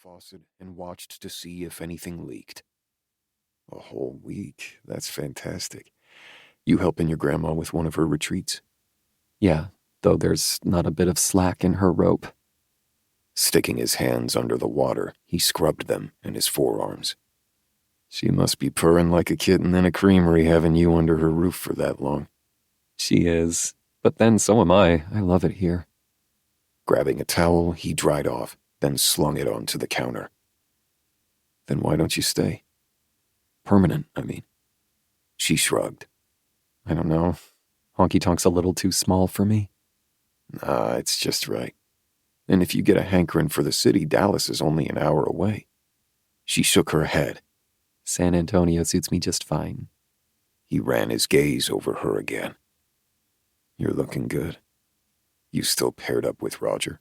faucet and watched to see if anything leaked. A whole week? That's fantastic. You helping your grandma with one of her retreats? Yeah, though there's not a bit of slack in her rope. Sticking his hands under the water, he scrubbed them and his forearms. She must be purring like a kitten in a creamery having you under her roof for that long. She is, but then so am I. I love it here. Grabbing a towel, he dried off, then slung it onto the counter. Then why don't you stay? Permanent, I mean. She shrugged. I don't know. Honky Tonk's a little too small for me. Nah, it's just right. And if you get a hankering for the city, Dallas is only an hour away. She shook her head. San Antonio suits me just fine. He ran his gaze over her again. You're looking good. You still paired up with Roger?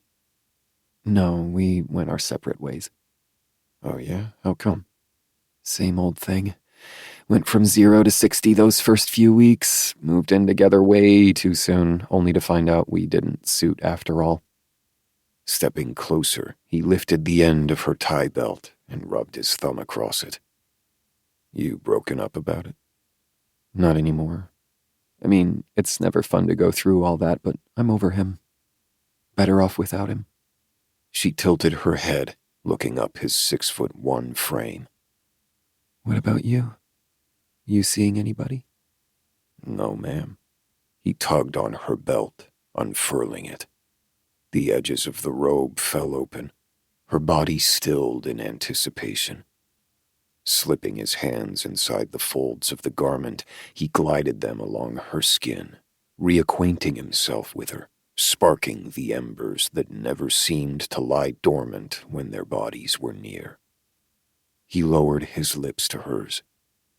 No, we went our separate ways. Oh yeah? How come? Same old thing. Went from 0 to 60 those first few weeks, moved in together way too soon, only to find out we didn't suit after all. Stepping closer, he lifted the end of her tie belt and rubbed his thumb across it. You broken up about it? Not anymore. I mean, it's never fun to go through all that, but I'm over him. Better off without him. She tilted her head, looking up his 6'1" frame. What about you? You seeing anybody? No, ma'am. He tugged on her belt, unfurling it. The edges of the robe fell open. Her body stilled in anticipation. Slipping his hands inside the folds of the garment, he glided them along her skin, reacquainting himself with her, sparking the embers that never seemed to lie dormant when their bodies were near. He lowered his lips to hers.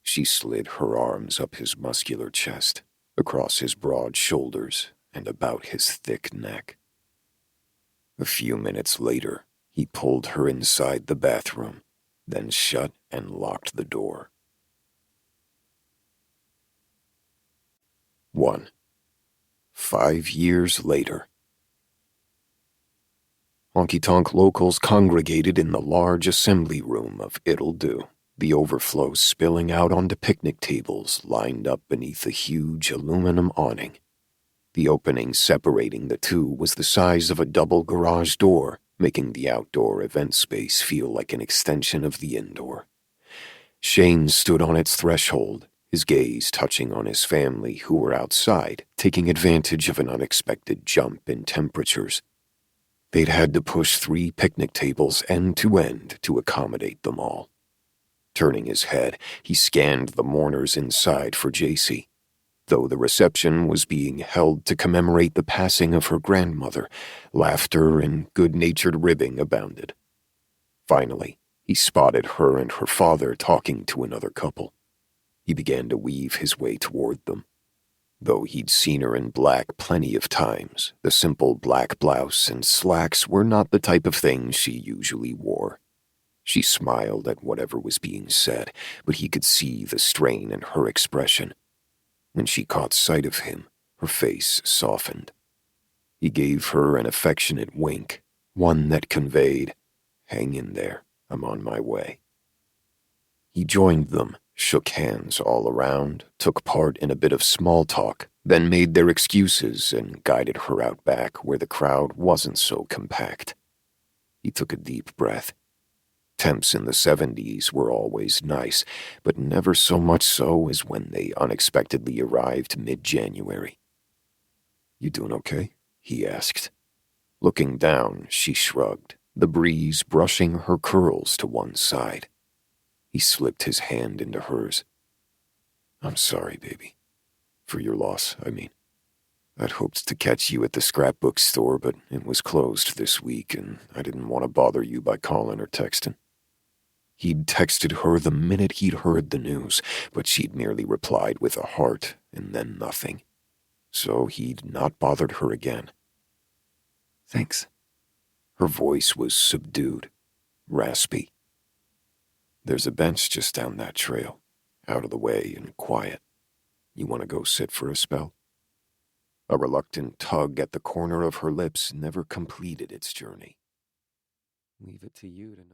She slid her arms up his muscular chest, across his broad shoulders, and about his thick neck. A few minutes later, he pulled her inside the bathroom, then shut and locked the door. 1. 5 years later. Honky Tonk locals congregated in the large assembly room of It'll Do, the overflow spilling out onto picnic tables lined up beneath a huge aluminum awning. The opening separating the two was the size of a double garage door, making the outdoor event space feel like an extension of the indoor. Shane stood on its threshold, his gaze touching on his family who were outside, taking advantage of an unexpected jump in temperatures. They'd had to push 3 picnic tables end to end to accommodate them all. Turning his head, he scanned the mourners inside for Jaycie. Though the reception was being held to commemorate the passing of her grandmother, laughter and good-natured ribbing abounded. Finally, he spotted her and her father talking to another couple. He began to weave his way toward them. Though he'd seen her in black plenty of times, the simple black blouse and slacks were not the type of things she usually wore. She smiled at whatever was being said, but he could see the strain in her expression. When she caught sight of him, her face softened. He gave her an affectionate wink, one that conveyed, "Hang in there, I'm on my way." He joined them, shook hands all around, took part in a bit of small talk, then made their excuses and guided her out back where the crowd wasn't so compact. He took a deep breath. Temps in the 70s were always nice, but never so much so as when they unexpectedly arrived mid-January. "You doing okay?" he asked. Looking down, she shrugged, the breeze brushing her curls to one side. He slipped his hand into hers. "I'm sorry, baby. For your loss, I mean. I'd hoped to catch you at the scrapbook store, but it was closed this week, and I didn't want to bother you by calling or texting." He'd texted her the minute he'd heard the news, but she'd merely replied with a heart and then nothing. So he'd not bothered her again. Thanks. Her voice was subdued, raspy. "There's a bench just down that trail, out of the way and quiet. You want to go sit for a spell?" A reluctant tug at the corner of her lips never completed its journey. Leave it to you to know.